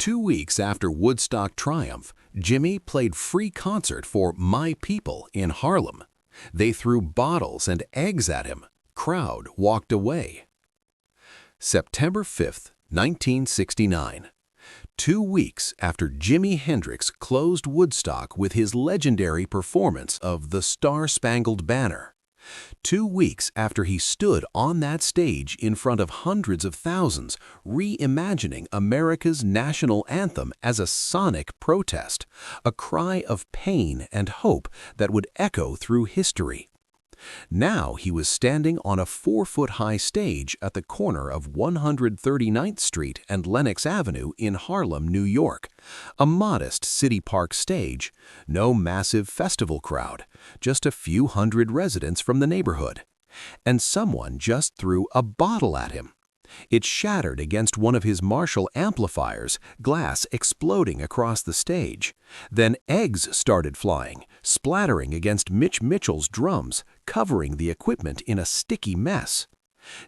2 weeks after Woodstock triumph, Jimi played free concert for My People in Harlem. They threw bottles and eggs at him. Crowd walked away. September 5, 1969. 2 weeks after Jimi Hendrix closed Woodstock with his legendary performance of The Star-Spangled Banner. 2 weeks after he stood on that stage in front of hundreds of thousands, reimagining America's national anthem as a sonic protest, a cry of pain and hope that would echo through history. Now he was standing on a 4-foot-high stage at the corner of 139th Street and Lenox Avenue in Harlem, New York. A modest city park stage, no massive festival crowd, just a few hundred residents from the neighborhood. And someone just threw a bottle at him. It shattered against one of his Marshall amplifiers, glass exploding across the stage. Then eggs started flying, splattering against Mitch Mitchell's drums, covering the equipment in a sticky mess.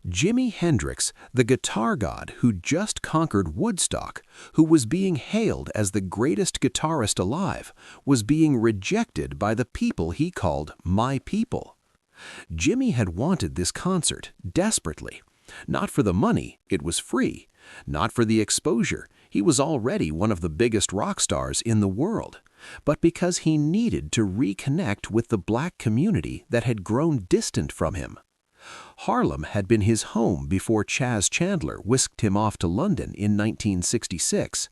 Jimi Hendrix, the guitar god who just conquered Woodstock, who was being hailed as the greatest guitarist alive, was being rejected by the people he called My People. Jimi had wanted this concert desperately. Not for the money, it was free. Not for the exposure, he was already one of the biggest rock stars in the world. But because he needed to reconnect with the black community that had grown distant from him. Harlem had been his home before Chas Chandler whisked him off to London in 1966.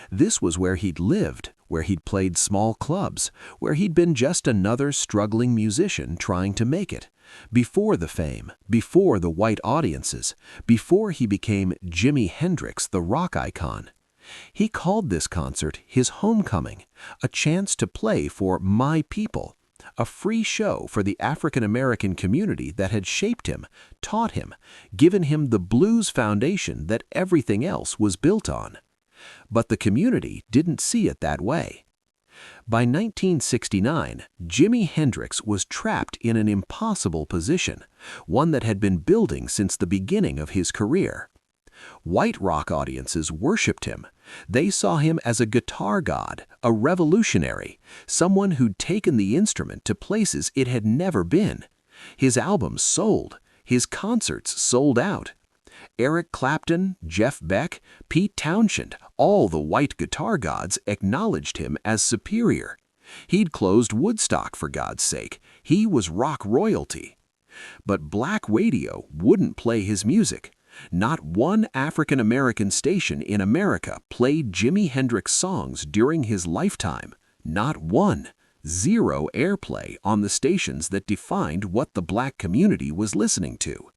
This was where he'd lived, where he'd played small clubs, where he'd been just another struggling musician trying to make it. Before the fame, before the white audiences, before he became Jimi Hendrix, the rock icon. He called this concert his homecoming, a chance to play for My People, a free show for the African American community that had shaped him, taught him, given him the blues foundation that everything else was built on. But the community didn't see it that way. By 1969, Jimi Hendrix was trapped in an impossible position, one that had been building since the beginning of his career. White rock audiences worshipped him. They saw him as a guitar god, a revolutionary, someone who'd taken the instrument to places it had never been. His albums sold. His concerts sold out. Eric Clapton, Jeff Beck, Pete Townshend, all the white guitar gods acknowledged him as superior. He'd closed Woodstock, for God's sake. He was rock royalty. But black radio wouldn't play his music. Not one African American station in America played Jimi Hendrix songs during his lifetime. Not one. Zero airplay on the stations that defined what the black community was listening to.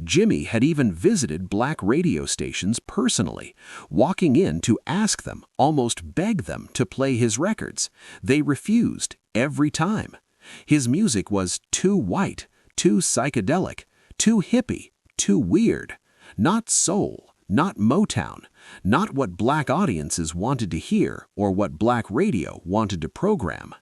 Jimi had even visited black radio stations personally, walking in to ask them, almost beg them to play his records. They refused every time. His music was too white, too psychedelic, too hippie, too weird. Not soul, not Motown, not what black audiences wanted to hear or what black radio wanted to program.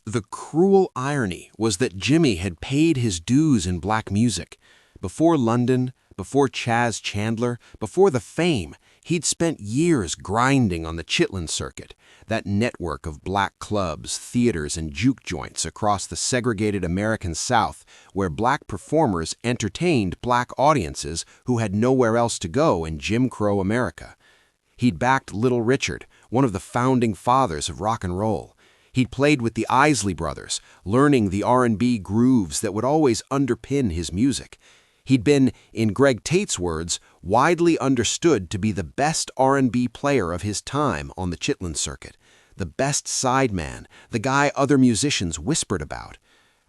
The cruel irony was that Jimi had paid his dues in black music. Before London, before Chas Chandler, before the fame, he'd spent years grinding on the Chitlin Circuit, that network of black clubs, theaters, and juke joints across the segregated American South where black performers entertained black audiences who had nowhere else to go in Jim Crow America. He'd backed Little Richard, one of the founding fathers of rock and roll. He'd played with the Isley Brothers, learning the R&B grooves that would always underpin his music. He'd been, in Greg Tate's words, widely understood to be the best R&B player of his time on the Chitlin Circuit, the best sideman, the guy other musicians whispered about.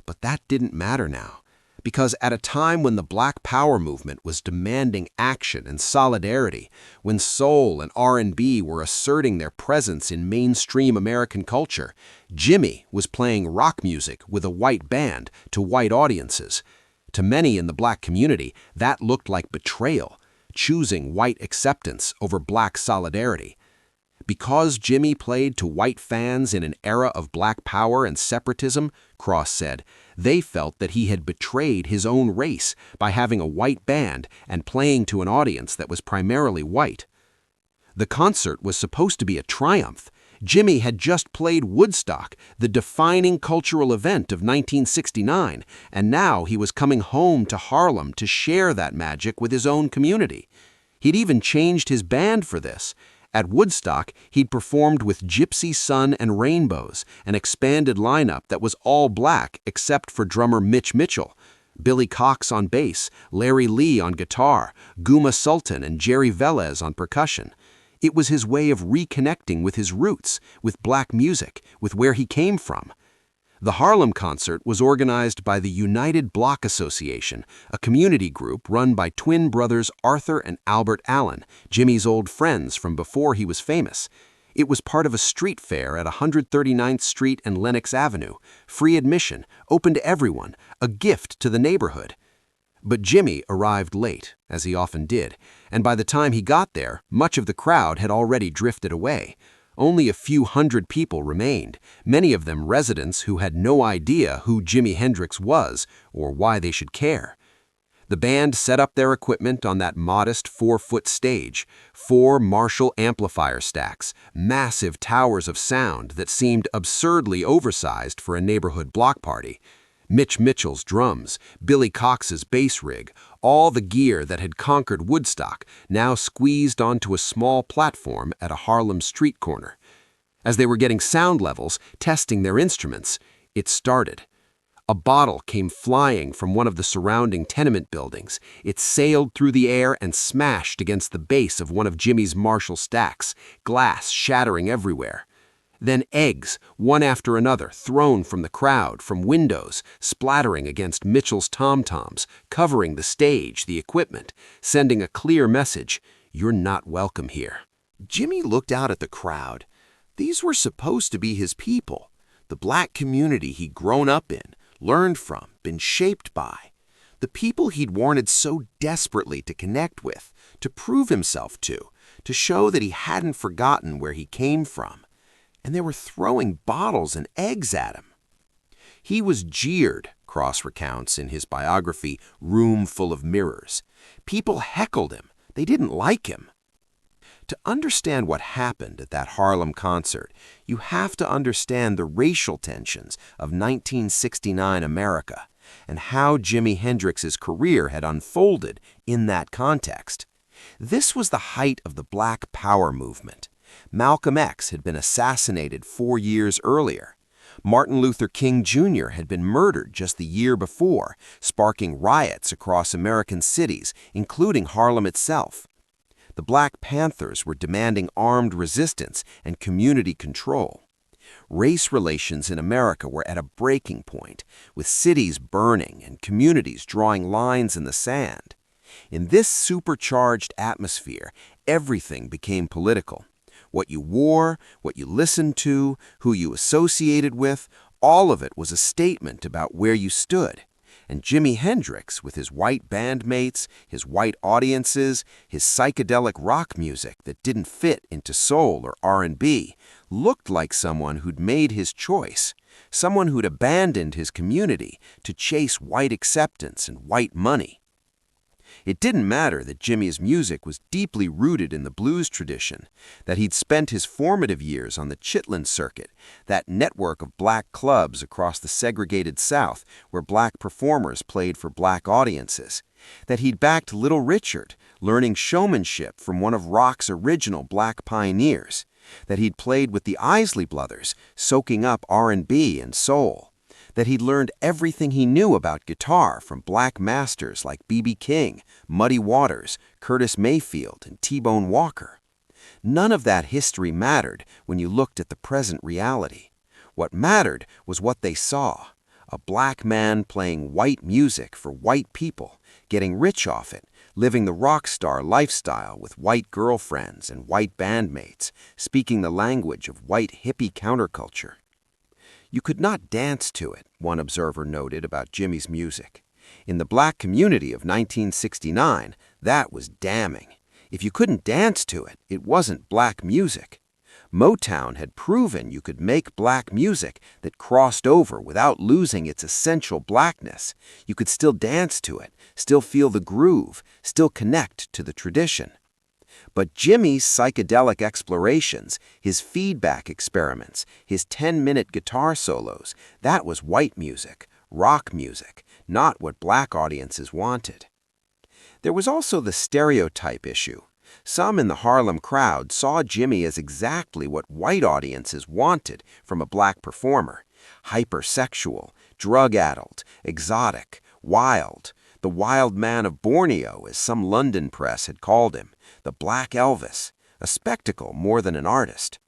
But that didn't matter now, because at a time when the Black Power movement was demanding action and solidarity, when soul and R&B were asserting their presence in mainstream American culture, Jimi was playing rock music with a white band to white audiences. To many in the black community, that looked like betrayal, choosing white acceptance over black solidarity. Because Jimi played to white fans in an era of black power and separatism, Cross said, they felt that he had betrayed his own race by having a white band and playing to an audience that was primarily white. The concert was supposed to be a triumph. Jimi had just played Woodstock, the defining cultural event of 1969, and now he was coming home to Harlem to share that magic with his own community. He'd even changed his band for this. At Woodstock, he'd performed with Gypsy Sun and Rainbows, an expanded lineup that was all black except for drummer Mitch Mitchell. Billy Cox on bass, Larry Lee on guitar, Guma Sultan and Jerry Velez on percussion. It was his way of reconnecting with his roots, with black music, with where he came from. The Harlem concert was organized by the United Block Association, a community group run by twin brothers Arthur and Albert Allen, Jimi's old friends from before he was famous. It was part of a street fair at 139th Street and Lenox Avenue, free admission, open to everyone, a gift to the neighborhood. But Jimi arrived late, as he often did, and by the time he got there, much of the crowd had already drifted away. Only a few hundred people remained, many of them residents who had no idea who Jimi Hendrix was or why they should care. The band set up their equipment on that modest 4-foot stage, 4 Marshall amplifier stacks, massive towers of sound that seemed absurdly oversized for a neighborhood block party. Mitch Mitchell's drums, Billy Cox's bass rig, all the gear that had conquered Woodstock, now squeezed onto a small platform at a Harlem street corner. As they were getting sound levels, testing their instruments, it started. A bottle came flying from one of the surrounding tenement buildings. It sailed through the air and smashed against the base of one of Jimi's Marshall stacks, glass shattering everywhere. Then eggs, one after another, thrown from the crowd, from windows, splattering against Mitchell's tom-toms, covering the stage, the equipment, sending a clear message: you're not welcome here. Jimi looked out at the crowd. These were supposed to be his people, the black community he'd grown up in, learned from, been shaped by. The people he'd wanted so desperately to connect with, to prove himself to show that he hadn't forgotten where he came from. And they were throwing bottles and eggs at him. He was jeered, Cross recounts in his biography, Room Full of Mirrors. People heckled him. They didn't like him. To understand what happened at that Harlem concert, you have to understand the racial tensions of 1969 America and how Jimi Hendrix's career had unfolded in that context. This was the height of the Black Power movement. Malcolm X had been assassinated 4 years earlier. Martin Luther King Jr. had been murdered just the year before, sparking riots across American cities, including Harlem itself. The Black Panthers were demanding armed resistance and community control. Race relations in America were at a breaking point, with cities burning and communities drawing lines in the sand. In this supercharged atmosphere, everything became political. What you wore, what you listened to, who you associated with, all of it was a statement about where you stood. And Jimi Hendrix, with his white bandmates, his white audiences, his psychedelic rock music that didn't fit into soul or R&B, looked like someone who'd made his choice, someone who'd abandoned his community to chase white acceptance and white money. It didn't matter that Jimi's music was deeply rooted in the blues tradition, that he'd spent his formative years on the Chitlin Circuit, that network of black clubs across the segregated South where black performers played for black audiences, that he'd backed Little Richard, learning showmanship from one of rock's original black pioneers, that he'd played with the Isley Brothers, soaking up R&B and soul, that he'd learned everything he knew about guitar from black masters like B.B. King, Muddy Waters, Curtis Mayfield, and T-Bone Walker. None of that history mattered when you looked at the present reality. What mattered was what they saw: a black man playing white music for white people, getting rich off it, living the rock star lifestyle with white girlfriends and white bandmates, speaking the language of white hippie counterculture. You could not dance to it, one observer noted about Jimi's music. In the black community of 1969, that was damning. If you couldn't dance to it, it wasn't black music. Motown had proven you could make black music that crossed over without losing its essential blackness. You could still dance to it, still feel the groove, still connect to the tradition. But Jimmy's psychedelic explorations, his feedback experiments, his 10-minute guitar solos, that was white music, rock music, not what black audiences wanted. There was also the stereotype issue. Some in the Harlem crowd saw Jimi as exactly what white audiences wanted from a black performer: hypersexual, drug-addled, exotic, wild, the wild man of Borneo, as some London press had called him, the Black Elvis, a spectacle more than an artist.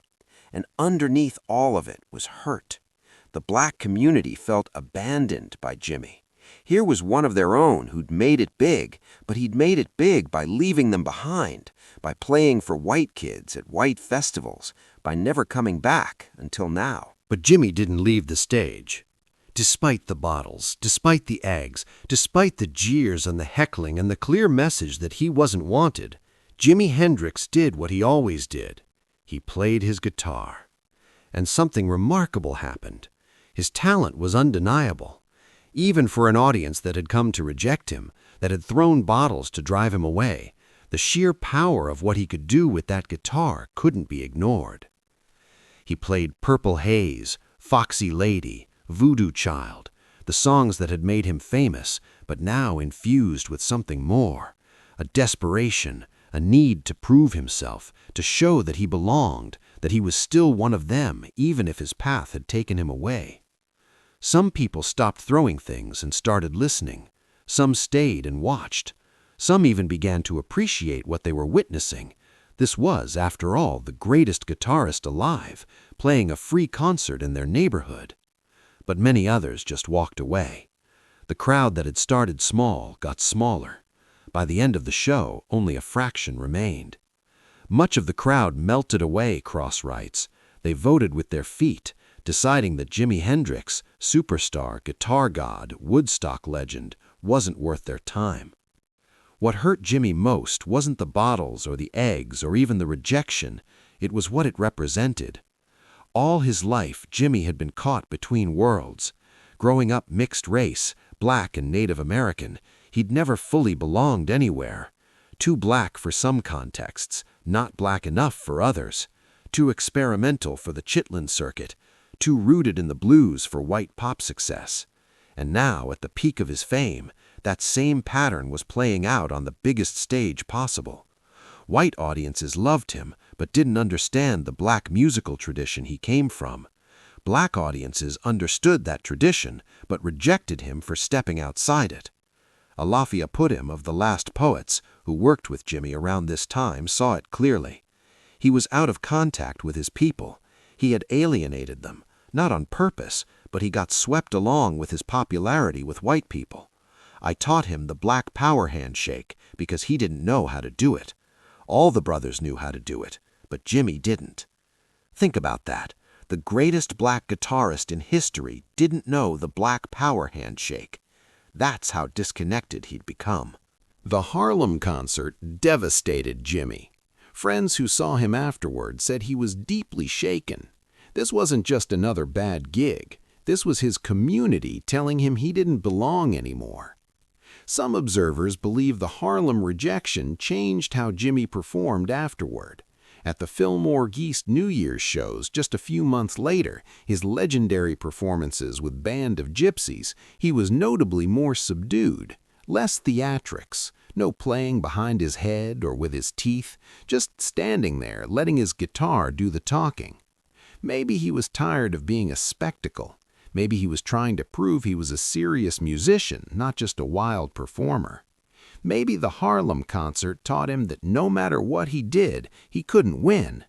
And underneath all of it was hurt. The black community felt abandoned by Jimi. Here was one of their own who'd made it big, but he'd made it big by leaving them behind, by playing for white kids at white festivals, by never coming back until now. But Jimi didn't leave the stage. Despite the bottles, despite the eggs, despite the jeers and the heckling and the clear message that he wasn't wanted, Jimi Hendrix did what he always did. He played his guitar. And something remarkable happened. His talent was undeniable. Even for an audience that had come to reject him, that had thrown bottles to drive him away, the sheer power of what he could do with that guitar couldn't be ignored. He played Purple Haze, Foxy Lady, Voodoo Child, the songs that had made him famous, but now infused with something more, a desperation, a need to prove himself, to show that he belonged, that he was still one of them, even if his path had taken him away. Some people stopped throwing things and started listening. Some stayed and watched. Some even began to appreciate what they were witnessing. This was, after all, the greatest guitarist alive, playing a free concert in their neighborhood. But many others just walked away. The crowd that had started small got smaller. By the end of the show, only a fraction remained. Much of the crowd melted away, Cross writes. They voted with their feet, deciding that Jimi Hendrix, superstar, guitar god, Woodstock legend, wasn't worth their time. What hurt Jimi most wasn't the bottles or the eggs or even the rejection. It was what it represented. All his life, Jimi had been caught between worlds. Growing up mixed race, black and Native American, he'd never fully belonged anywhere. Too black for some contexts, not black enough for others. Too experimental for the Chitlin Circuit, too rooted in the blues for white pop success. And now, at the peak of his fame, that same pattern was playing out on the biggest stage possible. White audiences loved him, but didn't understand the black musical tradition he came from. Black audiences understood that tradition, but rejected him for stepping outside it. Alafia Pudim of The Last Poets, who worked with Jimi around this time, saw it clearly. He was out of contact with his people. He had alienated them, not on purpose, but he got swept along with his popularity with white people. I taught him the Black Power handshake because he didn't know how to do it. All the brothers knew how to do it, but Jimi didn't. Think about that. The greatest black guitarist in history didn't know the Black Power handshake. That's how disconnected he'd become. The Harlem concert devastated Jimi. Friends who saw him afterward said he was deeply shaken. This wasn't just another bad gig. This was his community telling him he didn't belong anymore. Some observers believe the Harlem rejection changed how Jimi performed afterward. At the Fillmore Geist New Year's shows just a few months later, his legendary performances with Band of Gypsies, he was notably more subdued, less theatrics, no playing behind his head or with his teeth, just standing there letting his guitar do the talking. Maybe he was tired of being a spectacle. Maybe he was trying to prove he was a serious musician, not just a wild performer. Maybe the Harlem concert taught him that no matter what he did, he couldn't win.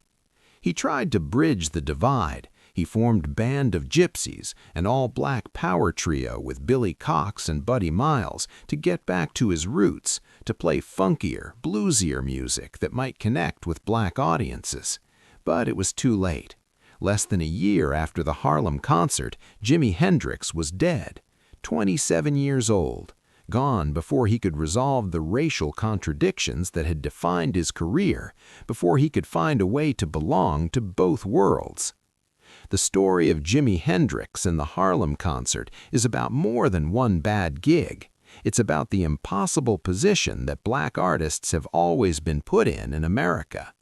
He tried to bridge the divide. He formed Band of Gypsies, an all-black power trio with Billy Cox and Buddy Miles, to get back to his roots, to play funkier, bluesier music that might connect with black audiences. But it was too late. Less than a year after the Harlem concert, Jimi Hendrix was dead, 27 years old, gone before he could resolve the racial contradictions that had defined his career, before he could find a way to belong to both worlds. The story of Jimi Hendrix and the Harlem concert is about more than one bad gig. It's about the impossible position that black artists have always been put in America.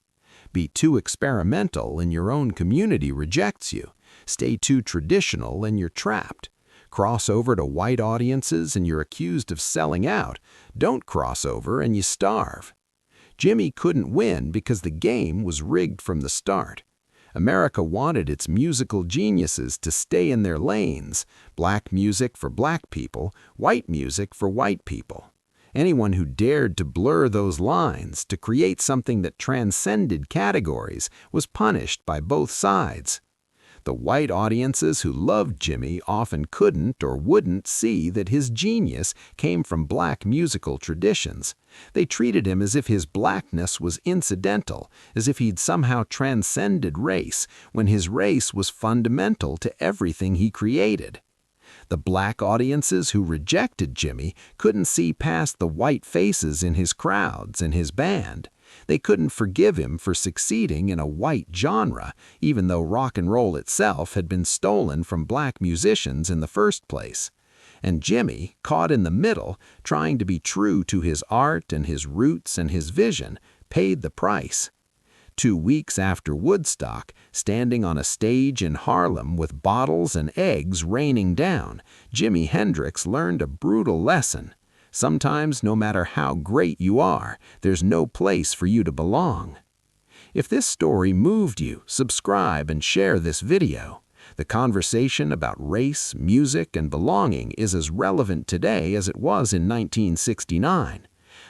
Be too experimental and your own community rejects you. Stay too traditional and you're trapped. Cross over to white audiences and you're accused of selling out. Don't cross over and you starve. Jimi couldn't win because the game was rigged from the start. America wanted its musical geniuses to stay in their lanes. Black music for black people, white music for white people. Anyone who dared to blur those lines, to create something that transcended categories, was punished by both sides. The white audiences who loved Jimi often couldn't or wouldn't see that his genius came from black musical traditions. They treated him as if his blackness was incidental, as if he'd somehow transcended race, when his race was fundamental to everything he created. The black audiences who rejected Jimi couldn't see past the white faces in his crowds and his band. They couldn't forgive him for succeeding in a white genre, even though rock and roll itself had been stolen from black musicians in the first place. And Jimi, caught in the middle, trying to be true to his art and his roots and his vision, paid the price. 2 weeks after Woodstock, standing on a stage in Harlem with bottles and eggs raining down, Jimi Hendrix learned a brutal lesson. Sometimes, no matter how great you are, there's no place for you to belong. If this story moved you, subscribe and share this video. The conversation about race, music, and belonging is as relevant today as it was in 1969.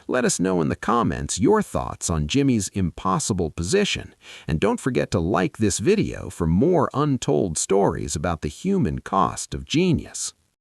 Let us know in the comments your thoughts on Jimi's impossible position, and don't forget to like this video for more untold stories about the human cost of genius.